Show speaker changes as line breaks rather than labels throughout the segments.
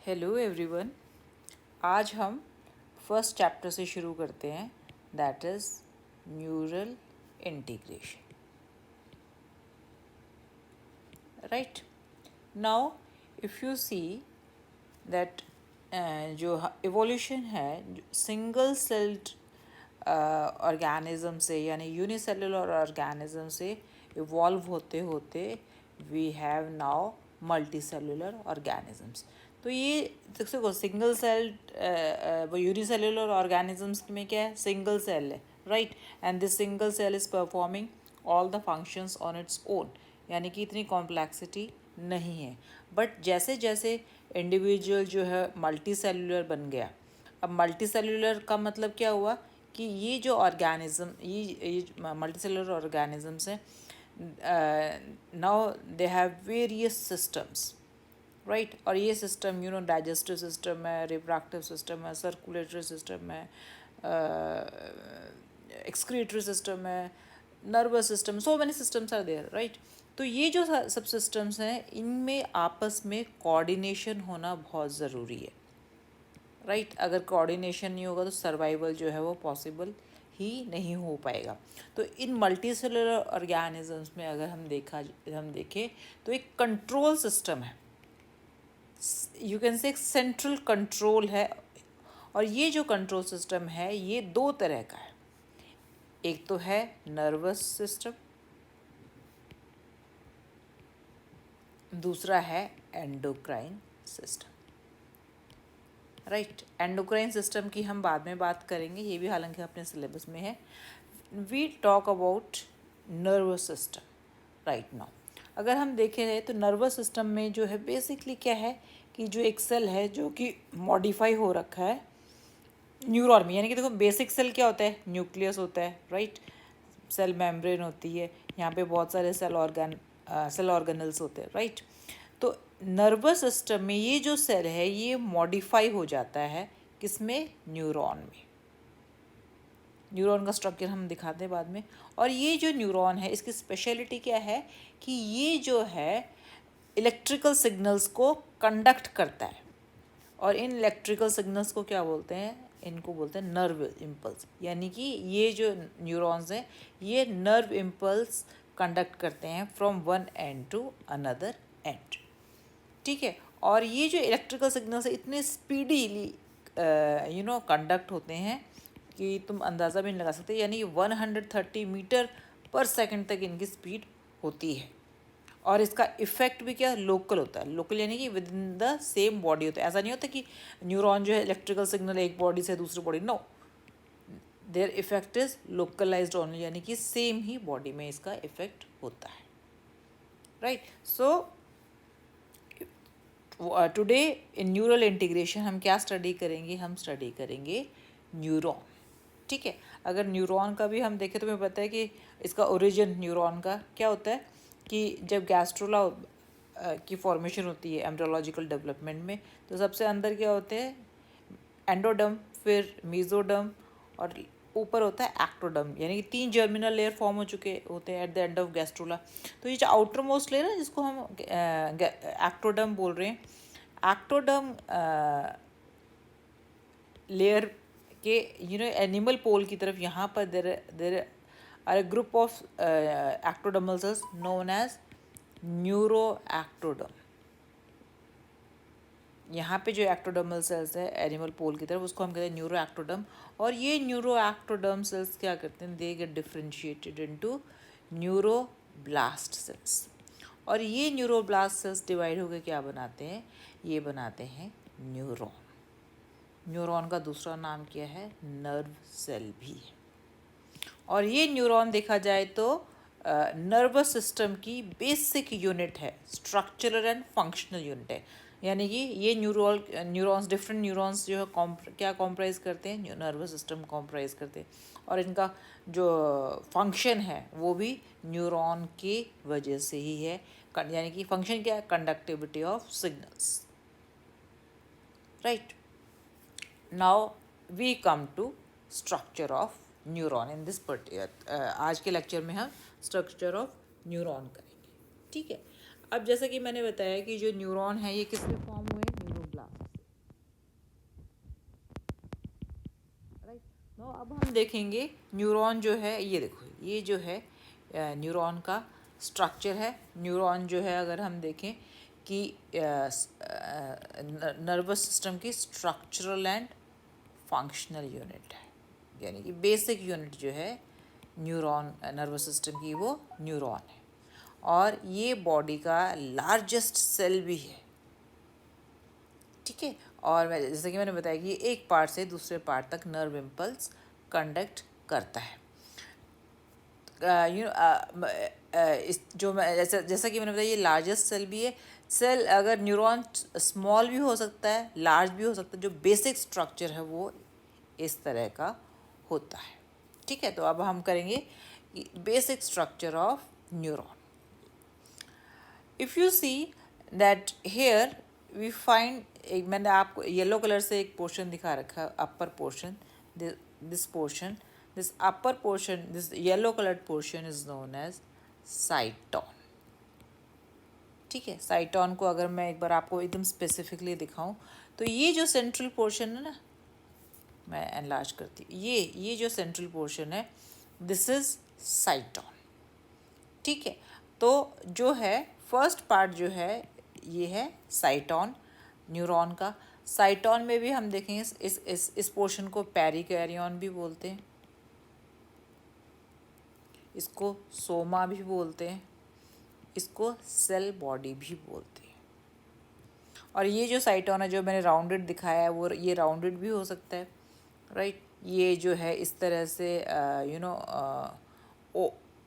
Hello everyone. आज हम first chapter से शुरू करते हैं, that is neural integration. Right now if you see that जो इवोल्यूशन है सिंगल सेल्ड ऑर्गेनिज्म से यानी यूनिसेलुलर ऑर्गेनिज्म से इवॉल्व होते होते we have now multi cellular organisms. तो ये देखो सिंगल सेल्ड वो यूनिसेलुलर ऑर्गेनिजम्स में क्या है, सिंगल सेल है, right, and this single cell is performing all the functions on its own, यानी कि इतनी कॉम्प्लेक्सिटी नहीं है। बट जैसे जैसे इंडिविजुअल जो है मल्टी सेलुलर बन गया, अब मल्टी सेलुलर का मतलब क्या हुआ कि ये जो ऑर्गेनिज्म ये मल्टी सेलुलर ऑर्गेनिजम्स हैं, now they have various systems, right. और ये सिस्टम डाइजेस्टिव सिस्टम है, रिप्रोडक्टिव सिस्टम है, सर्कुलेटरी सिस्टम है, एक्सक्रीटरी सिस्टम है, nervous system, so many systems are there, right. तो ये जो सब सिस्टम्स हैं इनमें आपस में कोऑर्डिनेशन होना बहुत ज़रूरी है, राइट। अगर कोऑर्डिनेशन नहीं होगा तो सर्वाइवल जो है वो पॉसिबल ही नहीं हो पाएगा। तो इन मल्टी सेलुलर ऑर्गेनिजम्स में अगर हम देखें तो एक कंट्रोल सिस्टम है, यू कैन से एक सेंट्रल कंट्रोल है। और ये जो कंट्रोल सिस्टम है ये दो तरह का है, एक तो है नर्वस सिस्टम, दूसरा है endocrine system, right. Endocrine system की हम बाद में बात करेंगे, ये भी हालांकि अपने सिलेबस में है। We talk about nervous system right now. अगर हम देखें तो नर्वस सिस्टम में जो है बेसिकली क्या है कि जो एक सेल है जो कि मॉडिफाई हो रखा है न्यूरॉन में, यानी कि देखो बेसिक सेल क्या होता है, न्यूक्लियस होता है, राइट, सेल मेम्ब्रेन होती है, यहाँ पे बहुत सारे सेल ऑर्गेनल्स होते हैं, राइट। तो नर्वस सिस्टम में ये जो सेल है ये मॉडिफाई हो जाता है किसमें, न्यूरॉन में। न्यूरॉन का स्ट्रक्चर हम दिखाते हैं बाद में। और ये जो न्यूरॉन है इसकी स्पेशलिटी क्या है कि ये जो है इलेक्ट्रिकल सिग्नल्स को कंडक्ट करता है। और इन इलेक्ट्रिकल सिग्नल्स को क्या बोलते हैं, इनको बोलते हैं नर्व इम्पल्स, यानी कि ये जो न्यूरॉन्स हैं ये नर्व इम्पल्स कंडक्ट करते हैं from one end to another end, ठीक है। और ये जो इलेक्ट्रिकल सिग्नल्स है इतने स्पीडीली कंडक्ट होते हैं कि तुम अंदाज़ा भी नहीं लगा सकते, यानी 130 मीटर पर सेकंड तक इनकी स्पीड होती है। और इसका इफेक्ट भी क्या लोकल होता है, लोकल यानी कि with in the same body होता है। ऐसा नहीं होता कि न्यूरॉन जो है इलेक्ट्रिकल सिग्नल एक बॉडी से दूसरी body, no, their effect is localized only, यानी कि सेम ही बॉडी में इसका इफेक्ट होता है, right. So today in neural integration हम क्या स्टडी करेंगे, हम स्टडी करेंगे न्यूरॉन, ठीक है। अगर न्यूरॉन का भी हम देखें तो हमें पता है कि इसका ओरिजिन न्यूरॉन का क्या होता है कि जब गैस्ट्रोला की फॉर्मेशन होती है एम्ब्रियोलॉजिकल डेवलपमेंट में, तो सबसे अंदर क्या होते हैं, एंडोडर्म, फिर मीजोडर्म और ऊपर होता है एक्टोडर्म, यानी कि 3 जर्मिनल लेयर फॉर्म हो चुके होते हैं at the end of gastrula. तो ये जो आउटर मोस्ट लेयर है जिसको हम एक्टोडर्म बोल रहे हैं, एक्टोडर्म लेयर के एनिमल पोल की तरफ यहाँ पर there are a group of ectodermal cells known as neuro ectoderm. यहाँ पे जो एक्टोडर्मल सेल्स है एनिमल पोल की तरफ उसको हम कहते हैं न्यूरो एक्टोडर्म। और ये न्यूरो एक्टोडर्म सेल्स क्या करते हैं, they get differentiated into neuroblast cells. और ये न्यूरोब्लास्ट सेल्स डिवाइड होकर क्या बनाते हैं, ये बनाते हैं न्यूरॉन। न्यूरॉन का दूसरा नाम क्या है, नर्व सेल भी है। और ये न्यूरॉन देखा जाए तो नर्वस सिस्टम की बेसिक यूनिट है, स्ट्रक्चरल एंड फंक्शनल यूनिट है, यानी कि ये न्यूरॉन्स डिफरेंट न्यूरॉन्स जो है क्या कॉम्प्राइज करते हैं, नर्वस सिस्टम कॉम्प्राइज करते हैं। और इनका जो फंक्शन है वो भी न्यूरॉन के वजह से ही है, यानी कि फंक्शन क्या है, conductivity of signals, right. Now we come to structure of neuron in this आज के लेक्चर में हम स्ट्रक्चर ऑफ न्यूरॉन करेंगे, ठीक है। अब जैसा कि मैंने बताया कि जो न्यूरॉन है ये किससे फॉर्म हुए, न्यूरोब्लास्ट से, तो अब हम देखेंगे न्यूरॉन जो है, ये देखो ये जो है न्यूरॉन का स्ट्रक्चर है। न्यूरॉन जो है अगर हम देखें कि नर्वस सिस्टम की स्ट्रक्चरल एंड फंक्शनल यूनिट है, यानी कि बेसिक यूनिट जो है न्यूरॉन नर्वस सिस्टम की वो न्यूरॉन है। और ये बॉडी का लार्जेस्ट सेल भी है, ठीक है। और जैसे कि मैंने बताया कि एक पार्ट से दूसरे पार्ट तक नर्व इम्पल्स कंडक्ट करता है। इस जो मैं जैसा कि मैंने बताया ये लार्जेस्ट सेल भी है। सेल अगर न्यूरॉन स्मॉल भी हो सकता है, लार्ज भी हो सकता है, जो बेसिक स्ट्रक्चर है वो इस तरह का होता है, ठीक है। तो अब हम करेंगे basic structure of neuron. If you see that here we find, एक मैंने आपको येलो कलर से एक पोर्शन दिखा रखा, upper portion, this portion, this upper portion, this yellow coloured portion is known as cyton, ठीक है। साइटॉन को अगर मैं एक बार आपको एकदम स्पेसिफिकली दिखाऊं तो ये जो सेंट्रल पोर्शन है ना, मैं एनलार्ज करती हूँ, ये जो सेंट्रल पोर्शन है दिस इज साइटॉन, ठीक है। तो जो है फर्स्ट पार्ट जो है ये है साइटॉन न्यूरॉन का। साइटॉन में भी हम देखेंगे इस पोर्शन को पेरिकैरियन भी बोलते हैं, इसको सोमा भी बोलते हैं, इसको सेल बॉडी भी बोलते हैं। और ये जो साइटॉन है जो मैंने राउंडेड दिखाया है वो ये राउंडेड भी हो सकता है, राइट। ये जो है इस तरह से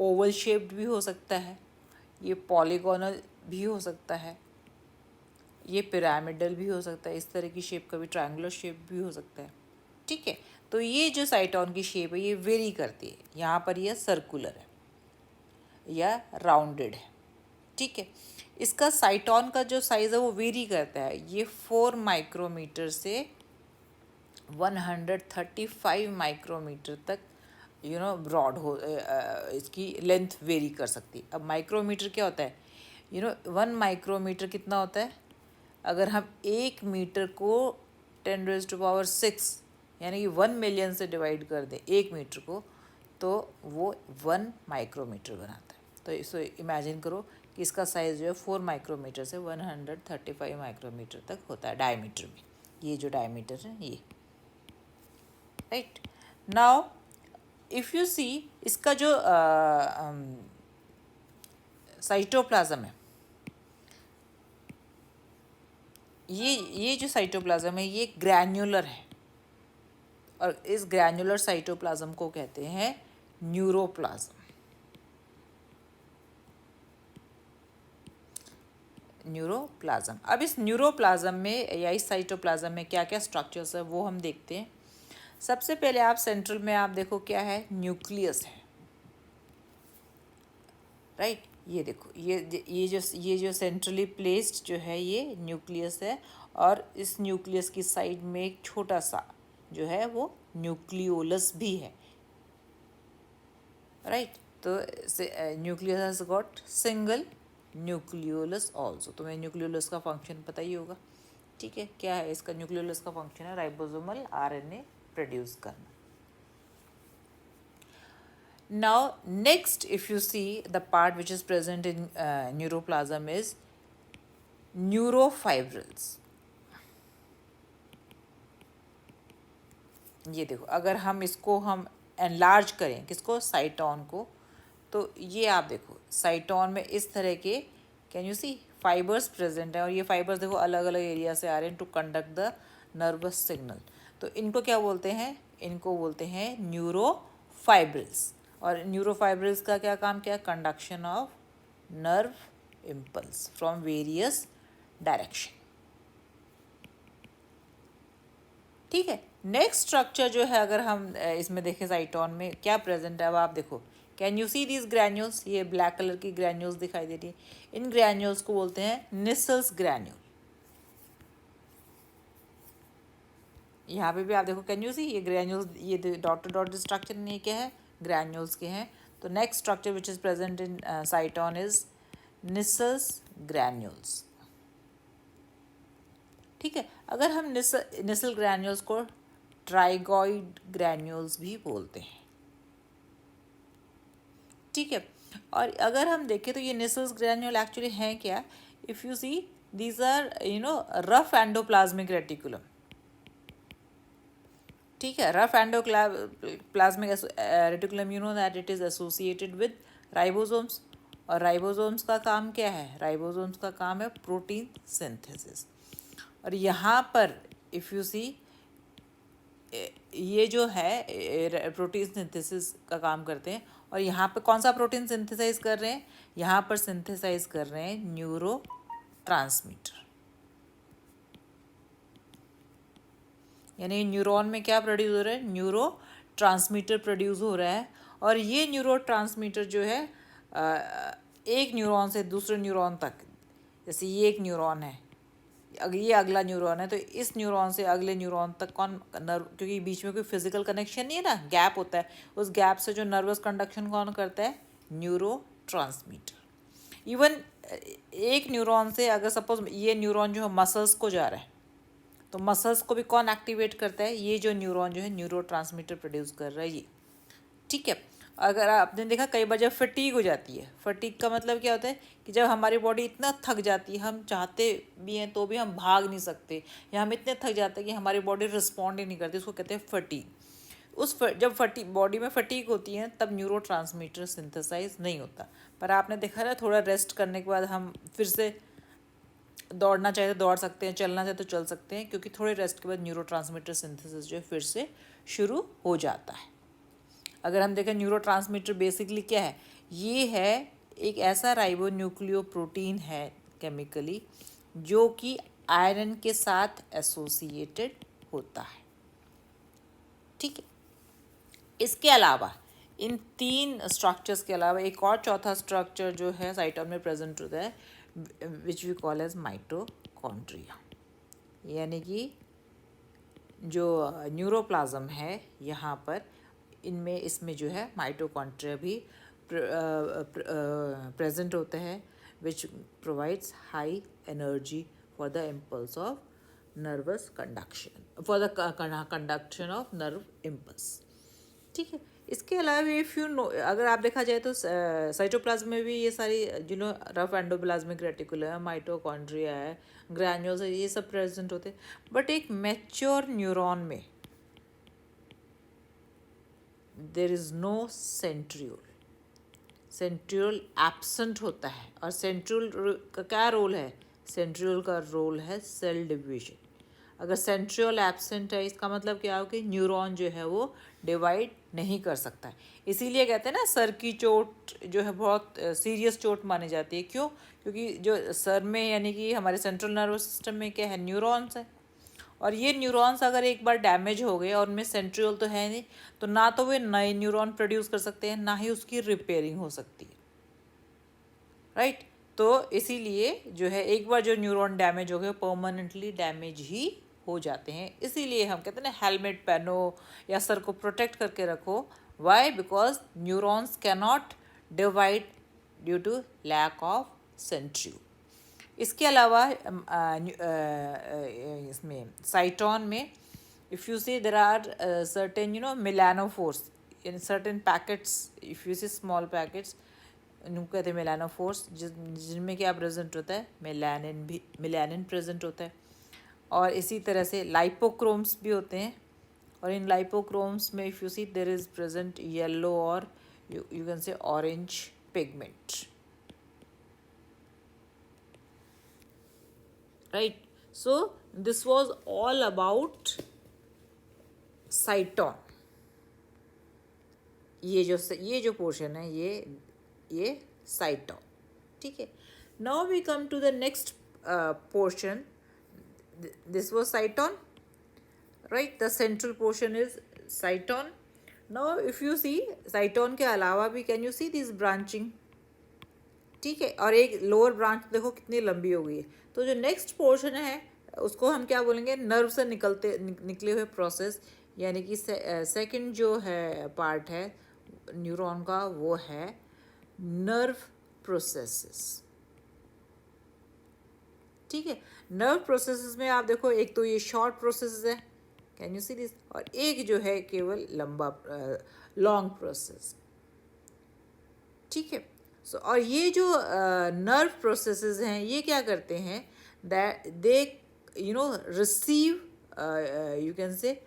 ओवल शेप्ड भी हो सकता है, ये पॉलीगोनल भी हो सकता है, ये पिरामिडल भी हो सकता है, इस तरह की शेप का भी ट्रायंगुलर शेप भी हो सकता है, ठीक है। तो ये जो साइटॉन की शेप है ये वेरी करती है, यहाँ पर यह सर्कुलर है या राउंडेड है, ठीक है। इसका साइटॉन का जो साइज़ है वो वेरी करता है, ये 4 माइक्रोमीटर से 135 माइक्रोमीटर तक ब्रॉड हो इसकी लेंथ वेरी कर सकती है। अब माइक्रोमीटर क्या होता है, 1 माइक्रोमीटर कितना होता है, अगर हम 1 मीटर को 10⁻⁶ यानी कि 1 मिलियन से डिवाइड कर दें 1 मीटर को, तो वो 1 माइक्रोमीटर बनाता है। तो इसको इमेजिन करो कि इसका साइज़ जो है 4 माइक्रोमीटर से 135 माइक्रोमीटर तक होता है डायमीटर में, ये जो डायमीटर है ये, राइट। नाउ इफ़ यू सी इसका जो साइटोप्लाज्म है, ये जो साइटोप्लाज्म है ये ग्रैन्युलर है, और इस ग्रैन्युलर साइटोप्लाज्म को कहते हैं न्यूरोप्लाज्म। न्यूरोप्लाज्म, अब इस न्यूरोप्लाज्म में या इस साइटोप्लाज्म में क्या क्या स्ट्रक्चर्स है वो हम देखते हैं। सबसे पहले आप सेंट्रल में आप देखो क्या है, न्यूक्लियस है, राइट। ये देखो ये जो सेंट्रली प्लेस्ड जो है ये न्यूक्लियस है, और इस न्यूक्लियस की साइड में एक छोटा सा जो है वो न्यूक्लियोलस भी है, राइट। तो nucleus has got single nucleolus also. तुम्हें न्यूक्लियोलस का फंक्शन पता ही होगा, ठीक है। क्या है इसका न्यूक्लियोलस का फंक्शन है राइबोसोमल आरएनए प्रोड्यूस करना। Now next if you see the part which is present in neuroplasm is neurofibrils। ये देखो अगर हम इसको हम एनलार्ज करें किसको, साइटॉन को, तो ये आप देखो साइटॉन में इस तरह के can you see fibres present हैं, और ये फाइबर्स देखो अलग अलग एरिया से आ रहे हैं to conduct the nervous signal. तो इनको क्या बोलते हैं, इनको बोलते हैं न्यूरोफाइब्रिल्स। और न्यूरोफाइब्रिल्स का क्या काम, क्या, conduction of nerve impulse from various direction, ठीक है। नेक्स्ट स्ट्रक्चर जो है अगर हम इसमें देखें साइटॉन में क्या प्रेजेंट है, अब आप देखो can you see this granules, ये ब्लैक कलर की ग्रैन्यूल्स दिखाई दे रही है, इन ग्रैन्यूल्स को बोलते हैं निसल्स ग्रैन्यूल। यहाँ पे भी आप देखो कैन यू सी ये ग्रैन्यूल्स, ये डॉट डॉट स्ट्रक्चर नहीं क्या है, ग्रैन्यूल्स के हैं। तो next structure which is present in cyton is Nissl's granules, ठीक है। अगर हम निसल ग्रैन्यूल्स को ट्राइगॉइड ग्रैन्यूल्स भी बोलते हैं। ठीक है, और अगर हम देखें तो ये निसल्स ग्रैन्यूल एक्चुअली हैं क्या? If you see these are rough endoplasmic reticulum. ठीक है, rough endoplasmic reticulum, you know that it is associated with ribosomes. और राइबोसोम्स का काम क्या है? राइबोसोम्स का काम है प्रोटीन सिंथेसिस। और यहाँ पर इफ़ यू सी ये जो है प्रोटीन सिंथेसिस का काम करते हैं। और यहाँ पे कौन सा प्रोटीन सिंथेसाइज कर रहे हैं? यहाँ पर सिंथेसाइज कर रहे हैं न्यूरो ट्रांसमीटर। यानी न्यूरॉन में क्या प्रोड्यूस हो रहा है? न्यूरो ट्रांसमीटर प्रोड्यूस हो रहा है। और ये न्यूरो ट्रांसमीटर जो है एक न्यूरॉन से दूसरे न्यूरॉन तक, जैसे ये एक न्यूरॉन है, ये अगला न्यूरॉन है, तो इस न्यूरॉन से अगले न्यूरॉन तक कौन नर्व, क्योंकि बीच में कोई फिजिकल कनेक्शन नहीं है ना, गैप होता है, उस गैप से जो नर्वस कंडक्शन कौन करता है? Neuro transmitter. इवन एक न्यूरॉन से अगर सपोज ये न्यूरॉन जो है मसल्स को जा रहा है, तो मसल्स को भी कौन एक्टिवेट करता है? ये जो न्यूरॉन जो है न्यूरो ट्रांसमीटर प्रोड्यूस कर रहा है ये। ठीक है, अगर आपने देखा कई बार जब फटीग हो जाती है, फटीग का मतलब क्या होता है कि जब हमारी बॉडी इतना थक जाती है, हम चाहते भी हैं तो भी हम भाग नहीं सकते, या हम इतने थक जाते हैं कि हमारी बॉडी रिस्पॉन्ड ही नहीं करती, उसको कहते हैं फटीग। जब बॉडी में फटीग होती है तब न्यूरो ट्रांसमीटर सिंथेसाइज नहीं होता। पर आपने देखा ना, थोड़ा रेस्ट करने के बाद हम फिर से दौड़ना चाहे तो दौड़ सकते हैं, चलना चाहे तो चल सकते हैं, क्योंकि थोड़े रेस्ट के बाद न्यूरो ट्रांसमीटर सिंथेसिस जो है फिर से शुरू हो जाता है। अगर हम देखें न्यूरो ट्रांसमीटर बेसिकली क्या है? ये है एक ऐसा राइबोन्यूक्लियो प्रोटीन है केमिकली, जो कि आयरन के साथ एसोसिएटेड होता है। ठीक है, इसके अलावा इन तीन स्ट्रक्चर्स के अलावा एक और चौथा स्ट्रक्चर जो है साइटोन में प्रेजेंट होता है, which we call as mitochondria. यानी कि जो न्यूरोप्लाज्म है यहाँ पर, इनमें इसमें जो है माइटोकॉन्ड्रिया भी प्रेजेंट होता है, which provides high energy for the impulse of nervous conduction, for the conduction of nerve impulse. ठीक है, इसके अलावा इफ़ यू नो, अगर आप देखा जाए तो साइटोप्लाज्म में भी ये सारी रफ एंडोप्लाज्मिक रेटिकुलम है, माइटोकॉन्ड्रिया है, ग्रैन्यूल्स है, ये सब प्रेजेंट होते हैं। बट एक मैच्योर न्यूरॉन में there is no centriole, centriole absent होता है। और सेंट्रियोल का क्या रोल है? सेंट्रियोल का रोल है सेल डिवीजन। अगर सेंट्रियोल एब्सेंट है, इसका मतलब क्या हो कि न्यूरॉन जो है वो डिवाइड नहीं कर सकता है। इसीलिए कहते हैं ना, सर की चोट जो है बहुत सीरियस चोट मानी जाती है। क्यों? क्योंकि जो सर में, यानी कि हमारे सेंट्रल नर्वस सिस्टम में क्या है? न्यूरॉन्स है। और ये न्यूरॉन्स अगर एक बार डैमेज हो गए और उनमें सेंट्रियोल तो है नहीं, तो ना तो वे नए न्यूरॉन प्रोड्यूस कर सकते हैं, ना ही उसकी रिपेयरिंग हो सकती है। राइट? तो इसीलिए जो है एक बार जो न्यूरॉन डैमेज हो गए, परमानेंटली डैमेज ही हो जाते हैं। इसीलिए हम कहते हैं ना, हेलमेट पहनो या सर को प्रोटेक्ट करके रखो। Why? Because neurons can not divide due to lack of centriole. इसके अलावा इसमें साइटोन में if you see there are certain melanophores in certain packets, if you see small packets, इनको कहते हैं मेलानोफोर्स, जिनमें क्या प्रेजेंट होता है? मेलानिन प्रेजेंट होता है। और इसी तरह से लाइपोक्रोम्स भी होते हैं। और इन लाइपोक्रोम्स में if you see there is present yellow और you can say orange pigment. Right, so this was all about cyton. ये जो पोर्शन है ये साइटोन। ठीक है, now we come to the next portion. This was cyton, right? The central portion is cyton. Now if you see, cyton के अलावा भी can you see this branching. ठीक है, और एक लोअर ब्रांच देखो कितनी लंबी हो गई है। तो जो नेक्स्ट पोर्शन है उसको हम क्या बोलेंगे? नर्व से निकले हुए प्रोसेस, यानी कि सेकंड जो है पार्ट है न्यूरॉन का, वो है नर्व प्रोसेसेस। ठीक है, नर्व प्रोसेसेस में आप देखो, एक तो ये शॉर्ट प्रोसेस है, कैन यू सी दिस? और एक जो है केवल लंबा लॉन्ग प्रोसेस, ठीक है। सो और ये जो नर्व प्रोसेसेस हैं ये क्या करते हैं, that they receive, you can से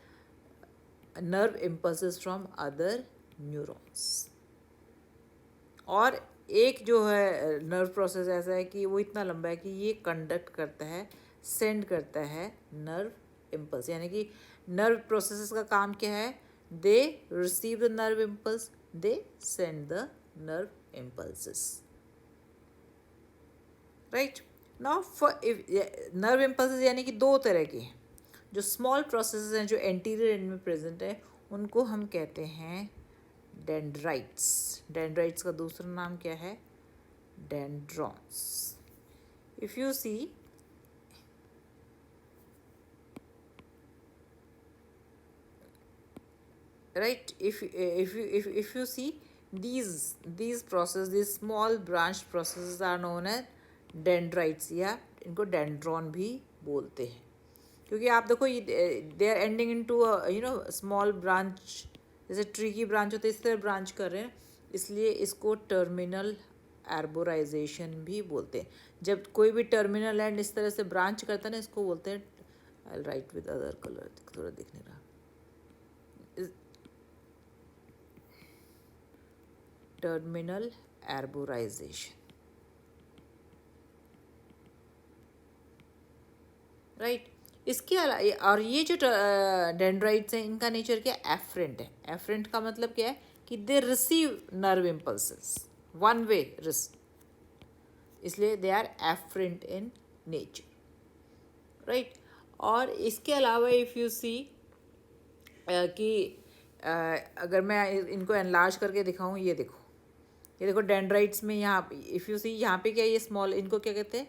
nerve impulses from other neurons. और एक जो है नर्व प्रोसेस ऐसा है कि वो इतना लंबा है कि ये कंडक्ट करता है, सेंड करता है नर्व इम्पल्स। यानी कि नर्व प्रोसेसेस का काम क्या है, they receive the nerve impulse, they send the nerve impulses, right. Now for nerve impulses यानी कि दो तरह के हैं। जो स्मॉल प्रोसेसेस हैं जो एंटीरियर एंड में प्रेजेंट है उनको हम कहते हैं डेंड्राइट्स। डेंड्राइट्स का दूसरा नाम क्या है, dendrons. If you see right, if you see these process, these small branch processes are known as dendrites, या इनको डेंड्रॉन भी बोलते हैं। क्योंकि आप देखो ये they are ending into small branch, जैसे ट्री की ब्रांच होती है इस तरह ब्रांच कर रहे हैं, इसलिए इसको टर्मिनल एर्बोराइजेशन भी बोलते हैं। जब कोई भी टर्मिनल एंड इस तरह से ब्रांच करता है ना, इसको बोलते हैं, आई राइट विद अदर कलर, थोड़ा दिख नहीं रहा, टर्मिनल एर्बोराइजेशन, राइट। इसके अलावा और ये जो डेंड्राइट्स हैं इनका नेचर क्या है, एफरेंट है। एफरेंट का मतलब क्या है कि they receive nerve impulses one way इसलिए they are afferent in nature, right. और इसके अलावा इफ़ यू सी कि अगर मैं इनको एनलार्ज करके दिखाऊं, ये देखो डेंड्राइट्स में यहाँ इफ़ यू सी यहाँ पे क्या, ये स्मॉल, इनको क्या कहते हैं,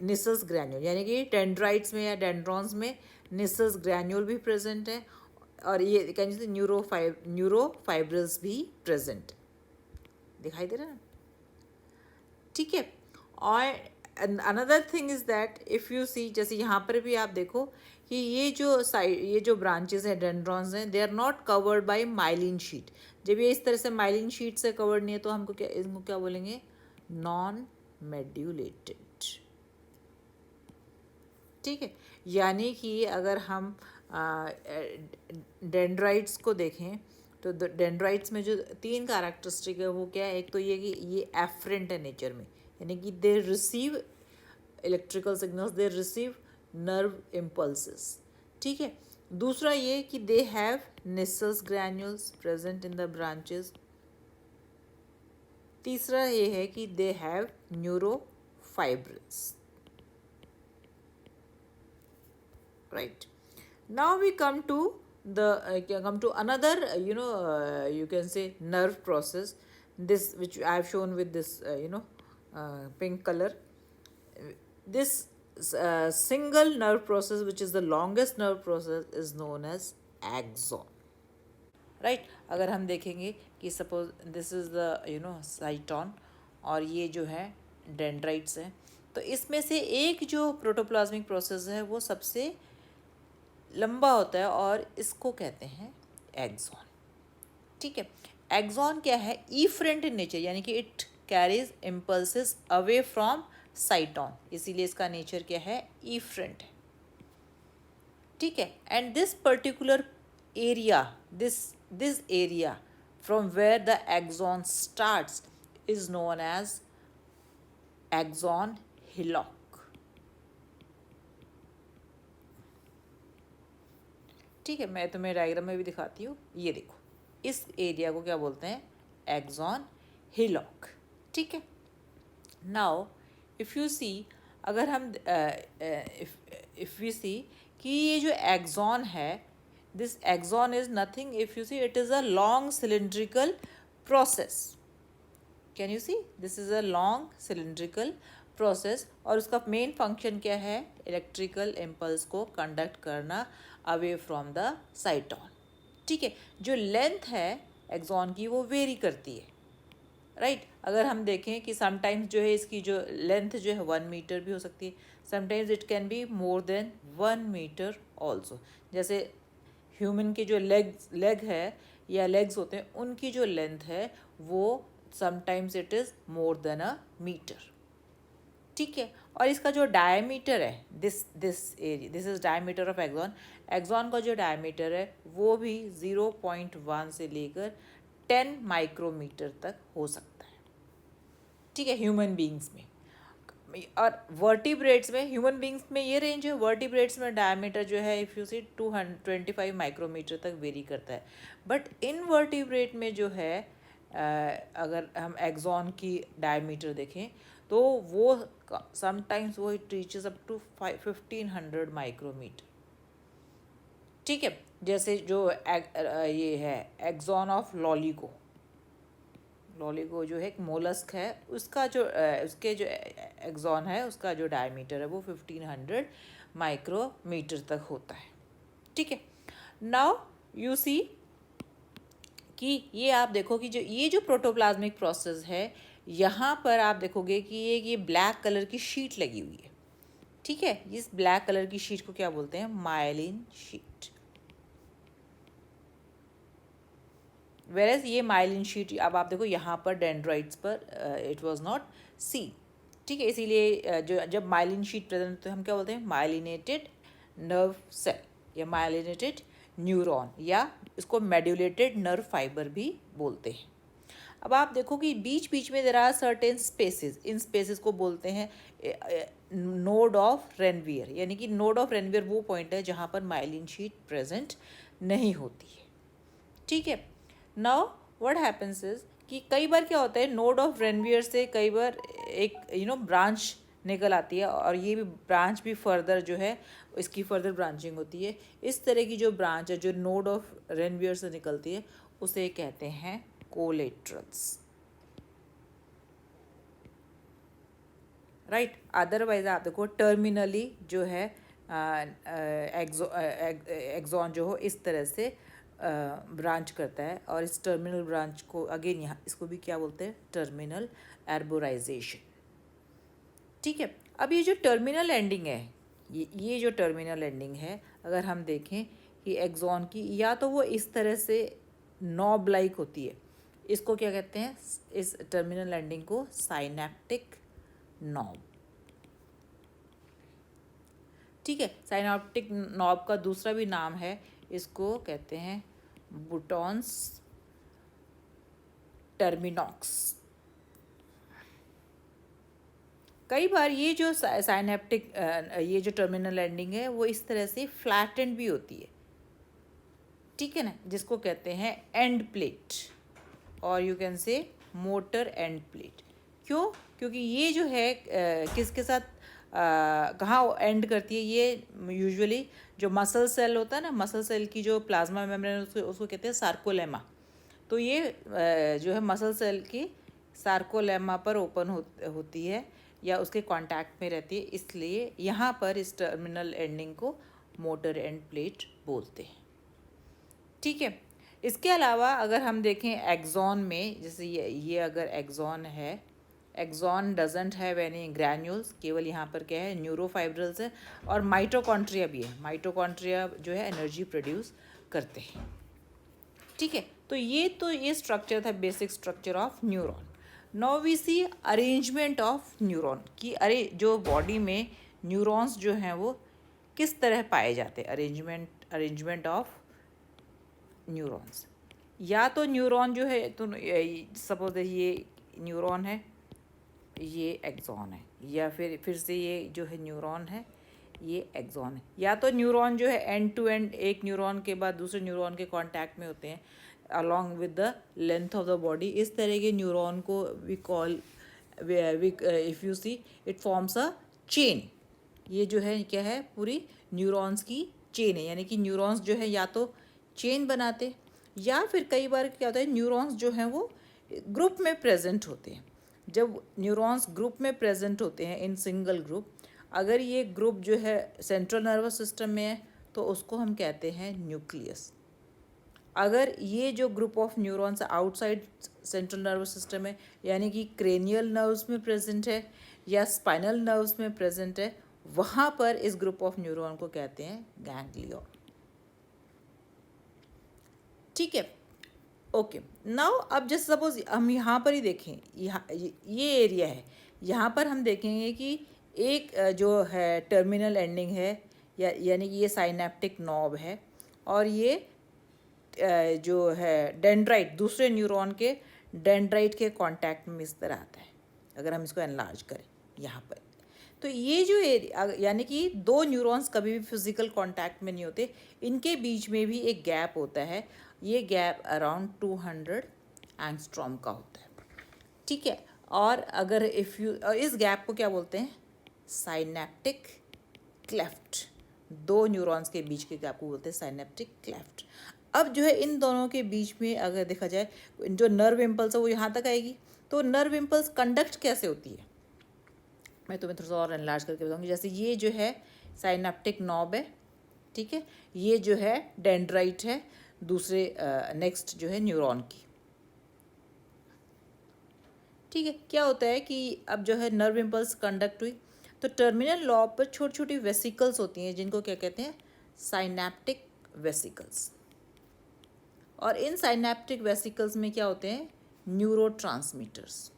निसल्स ग्रैन्यूल। यानी कि डेंड्राइट्स में या डेंड्रॉन्स में निसल्स ग्रैन्यूल भी प्रेजेंट है, और ये कैन से न्यूरोफाइब्रल्स भी प्रेजेंट दिखाई दे रहा है, ठीक है। और another thing is that if you see, जैसे यहाँ पर भी आप देखो कि ये जो ब्रांचेस हैं डेंड्रॉन्स हैं, they are not covered by myelin sheath. जब ये इस तरह से माइलिन शीट से कवर्ड नहीं है तो हमको इनको क्या बोलेंगे, नॉन मेड्यूलेटेड, ठीक है। यानी कि अगर हम डेंड्राइट्स को देखें तो डेंड्राइट्स में जो तीन कैरेक्टरिस्टिक है वो क्या है, एक तो ये कि ये एफरेंट है नेचर में, यानी कि they receive electrical signals, they receive nerve impulses, ठीक है। दूसरा ये कि they have Nissl's granules present in the branches. तीसरा ये है कि they have neurofibrils, right. Now we come to another you can say nerve process, this which I have shown with this pink color. This single nerve process, which is the longest nerve process, is known as axon, right. अगर हम देखेंगे कि suppose this is the cyton और ये जो है dendrites हैं, तो इसमें से एक जो प्रोटोप्लाज्मिक प्रोसेस है वो सबसे लंबा होता है और इसको कहते हैं एक्सॉन, ठीक है। एक्सॉन क्या है, इफरेंट इन नेचर, यानी कि it carries impulses away from cyton, इसीलिए इसका नेचर क्या है, इफरेंट है, ठीक है। And this particular area, this area from where the axon starts is known as axon hillock, ठीक है। मैं तुम्हें डायग्राम में भी दिखाती हूँ, ये देखो इस एरिया को क्या बोलते हैं, एक्सॉन हिलॉक, ठीक है। नाउ इफ़ यू सी, अगर हम इफ़ यू सी कि ये जो एक्सॉन है, this axon is nothing, if you see it is a long cylindrical process, can you see, this is a long cylindrical process, और उसका मेन फंक्शन क्या है, इलेक्ट्रिकल इम्पल्स को कंडक्ट करना अवे फ्रॉम द साइटॉन, ठीक है। जो length है एक्सॉन की वो वेरी करती है, राइट। अगर हम देखें कि समटाइम्स जो है इसकी जो लेंथ जो है 1 मीटर भी हो सकती है, sometimes it can be more than 1 metre also. जैसे ह्यूमन के जो लेग है या लेग्स होते हैं, उनकी जो लेंथ है वो sometimes it is more than a metre. ठीक है, और इसका जो डायमीटर है, this is diameter of axon. Axon का जो डायमीटर है वो भी 0.1 से लेकर 10 माइक्रोमीटर तक हो सकता है। ठीक है, ह्यूमन बींग्स में। और वर्टिब्रेट्स में, ह्यूमन बींग्स में ये रेंज है, वर्टिब्रेट्स में डायमीटर जो है इफ़ यू सी 225 माइक्रोमीटर तक वेरी करता है। बट इन वर्टिब्रेट में जो है अगर हम एक्सॉन की डायमीटर देखें तो वो समटाइम्स वो it reaches up to 1500 micrometre. ठीक है, जैसे जो ये है एक्सॉन ऑफ लॉलीगो जो है एक मोलस्क है, उसका जो उसके जो एक्सॉन है उसका जो डायमीटर है वो 1500 माइक्रोमीटर तक होता है। ठीक है, नाउ यू सी कि ये आप देखो कि जो प्रोटोप्लाज्मिक प्रोसेस है, यहाँ पर आप देखोगे कि ये ब्लैक कलर की शीट लगी हुई है। ठीक है, इस ब्लैक कलर की शीट को क्या बोलते हैं? Myelin sheath. वेरएज ये माइलिन शीट, अब आप देखो यहाँ पर डेंड्राइट्स पर इट वाज नॉट सी। ठीक है, इसीलिए जो जब माइलिन शीट प्रेजेंट तो हम क्या बोलते हैं? माइलिनेटेड नर्व सेल या माइलिनेटेड न्यूरॉन, या इसको मेड्यूलेटेड नर्व फाइबर भी बोलते हैं। अब आप देखो कि बीच बीच में देयर आर सर्टेन स्पेसेस, इन स्पेसेस को बोलते हैं नोड ऑफ रेनवियर, यानी कि नोड ऑफ रेनवियर वो पॉइंट है जहाँ पर माइलिन शीट प्रेजेंट नहीं होती है। ठीक है, नाउ व्हाट हैपेंस इज कि कई बार क्या होता है, नोड ऑफ रेनवियर से कई बार एक ब्रांच निकल आती है, और ये भी ब्रांच भी फर्दर जो है इसकी फर्दर ब्रांचिंग होती है। इस तरह की जो ब्रांच है जो नोड ऑफ रेनवियर से निकलती है उसे कहते हैं कोलेट्रल्स। राइट, अदरवाइज आप देखो टर्मिनली जो है एक्सॉन जो हो इस तरह से ब्रांच करता है, और इस टर्मिनल ब्रांच को अगेन यहाँ इसको भी क्या बोलते हैं? टर्मिनल एर्बोराइजेशन। ठीक है, अब ये जो टर्मिनल एंडिंग है, ये जो टर्मिनल एंडिंग है, अगर हम देखें कि एक्सॉन की, या तो वो इस तरह से नॉब लाइक होती है, इसको क्या कहते हैं? इस टर्मिनल एंडिंग को साइनेप्टिक नॉब। ठीक है, साइनेप्टिक नॉब का दूसरा भी नाम है, इसको कहते हैं बुटॉन्स टर्मिनॉक्स। कई बार ये जो साइनेप्टिक ये जो टर्मिनल एंडिंग है वो इस तरह से फ्लैटेंड भी होती है। ठीक है ना, जिसको कहते हैं एंड प्लेट, और यू कैन से मोटर एंड प्लेट। क्यों? क्योंकि ये जो है किसके साथ कहाँ एंड करती है? ये यूजुअली जो मसल सेल होता है ना, मसल सेल की जो प्लाज्मा मेम्ब्रेन उसको कहते हैं सार्कोलेमा। तो ये जो है मसल सेल की सार्कोलेमा पर ओपन होती है या उसके कांटेक्ट में रहती है, इसलिए यहाँ पर इस टर्मिनल एंडिंग को मोटर एंड प्लेट बोलते हैं। ठीक है, इसके अलावा अगर हम देखें एक्सॉन में, जैसे ये अगर एक्सॉन है, axon doesn't have any granules, केवल यहाँ पर क्या है? न्यूरोफाइब्रल्स है, और माइटोकॉन्ट्रिया भी है। माइटोकॉन्ट्रिया जो है एनर्जी प्रोड्यूस करते हैं। ठीक है, तो ये स्ट्रक्चर था, basic structure of neuron. Now we see arrangement of neuron कि अरे जो बॉडी में न्यूरॉन्स जो हैं वो किस तरह पाए जाते हैं। अरेंजमेंट ऑफ न्यूरॉन्स, या तो न्यूरॉन जो है, तो सपोज ये न्यूरॉन है, ये एक्सॉन है, या फिर से ये जो है न्यूरॉन है, ये एक्सॉन है। या तो न्यूरॉन जो है एंड टू एंड एक न्यूरॉन के बाद दूसरे न्यूरॉन के कांटेक्ट में होते हैं along with the length of the body. इस तरह के न्यूरॉन को we call, if you see it forms a chain. ये जो है क्या है? पूरी न्यूरॉन्स की चेन है, यानी कि न्यूरॉन्स जो है या तो चेन बनाते, या फिर कई बार क्या होता है न्यूरॉन्स जो हैं वो ग्रुप में प्रेजेंट होते हैं। जब न्यूरॉन्स ग्रुप में प्रेजेंट होते हैं इन सिंगल ग्रुप, अगर ये ग्रुप जो है सेंट्रल नर्वस सिस्टम में है तो उसको हम कहते हैं न्यूक्लियस। अगर ये जो group of neurons outside central nervous system है, यानी कि क्रेनियल नर्व्स में प्रेजेंट है या स्पाइनल नर्व्स में प्रेजेंट है, वहाँ पर इस ग्रुप ऑफ न्यूरॉन को कहते हैं गैंग्लियन। ठीक है, ओके। नाउ अब जैसे सपोज हम यहाँ पर ही देखें, यहाँ ये एरिया है, यहाँ पर हम देखेंगे कि एक जो है टर्मिनल एंडिंग है, यानी कि ये साइनेप्टिक नॉब है, और ये जो है डेंड्राइट, दूसरे न्यूरॉन के डेंड्राइट के कांटेक्ट में इस तरह आता है। अगर हम इसको एनलार्ज करें यहाँ पर, तो ये जो एरिया, यानी कि दो न्यूरॉन्स कभी भी फिजिकल कांटेक्ट में नहीं होते, इनके बीच में भी एक गैप होता है। ये गैप अराउंड 200 एंगस्ट्रॉम का होता है। ठीक है, और अगर इस गैप को क्या बोलते हैं? Synaptic cleft. दो न्यूरॉन्स के बीच के गैप को बोलते हैं साइनेप्टिक क्लेफ्ट। अब जो है इन दोनों के बीच में अगर देखा जाए, जो नर्व इम्पल्स है वो यहाँ तक आएगी। तो नर्व इम्पल्स कंडक्ट कैसे होती है, मैं तुम्हें थोड़ा सा और एनलार्ज करके बताऊंगी। जैसे ये जो है साइनेप्टिक नॉब है, ठीक है, ये जो है डेंड्राइट है, दूसरे नेक्स्ट जो है न्यूरॉन की। ठीक है, क्या होता है कि अब जो है नर्व इम्पल्स कंडक्ट हुई, तो टर्मिनल लॉब पर छोटी छोटी वेसिकल्स होती हैं, जिनको क्या कहते हैं? Synaptic vesicles. और इन साइनेप्टिक वेसिकल्स में क्या होते हैं? न्यूरोट्रांसमीटर्स।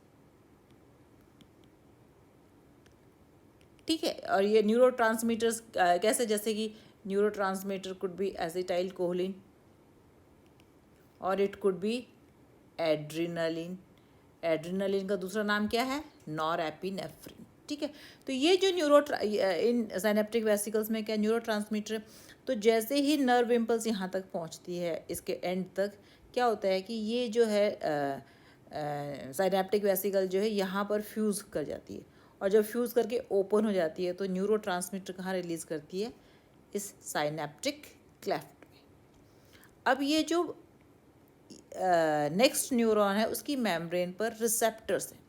ठीक है, और ये न्यूरोट्रांसमीटर्स कैसे? जैसे कि neurotransmitter could be acetyl choline, और it could be adrenaline. Adrenaline का दूसरा नाम क्या है? नॉरएपिनेफ्रिन। ठीक है, तो ये जो इन साइनेप्टिक वेसिकल्स में क्या न्यूरोट्रांसमीटर है। तो जैसे ही नर्व इम्पल्स यहाँ तक पहुँचती है, इसके एंड तक, क्या होता है कि ये जो है साइनेप्टिक वेसिकल जो है यहाँ पर फ्यूज़ कर जाती है, और जब फ्यूज़ करके ओपन हो जाती है तो न्यूरोट्रांसमीटर कहाँ रिलीज़ करती है? इस साइनेप्टिक क्लेफ्ट में। अब ये जो नेक्स्ट न्यूरॉन है, उसकी मेम्ब्रेन पर रिसेप्टर्स हैं,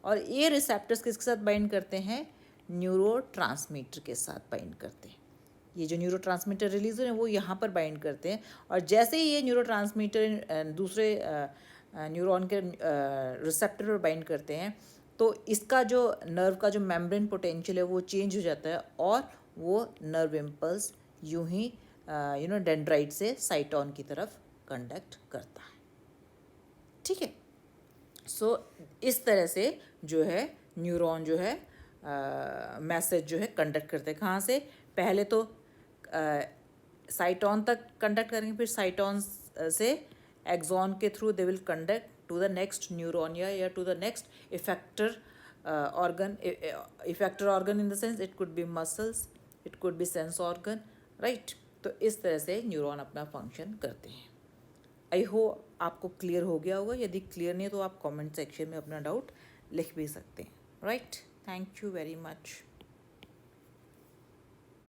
और ये रिसेप्टर्स किसके साथ बाइंड करते हैं? न्यूरोट्रांसमीटर के साथ बाइंड करते हैं। ये जो न्यूरोट्रांसमीटर रिलीज है वो यहाँ पर बाइंड करते हैं, और जैसे ही ये न्यूरोट्रांसमीटर दूसरे न्यूरॉन के रिसेप्टर पर बाइंड करते हैं, तो इसका जो नर्व का जो मेम्ब्रेन पोटेंशियल है वो चेंज हो जाता है, और वो नर्व इम्पल्स यूं ही डेंड्राइट से साइटोन की तरफ कंडक्ट करता है। ठीक है, सो इस तरह से जो है न्यूरॉन जो है मैसेज जो है कंडक्ट करते हैं। कहाँ से? पहले तो साइटोन तक कंडक्ट करेंगे, फिर साइटोन से एक्सॉन के through they will conduct to the next neuron, या to the next effector organ. Effector organ in the sense it could be muscles, it could be sense organ, right. तो इस तरह से न्यूरॉन अपना फंक्शन करते हैं। I hope आपको clear हो गया होगा। यदि क्लियर नहीं है तो आप कमेंट सेक्शन में अपना डाउट लिख भी सकते हैं, right. Thank you very much.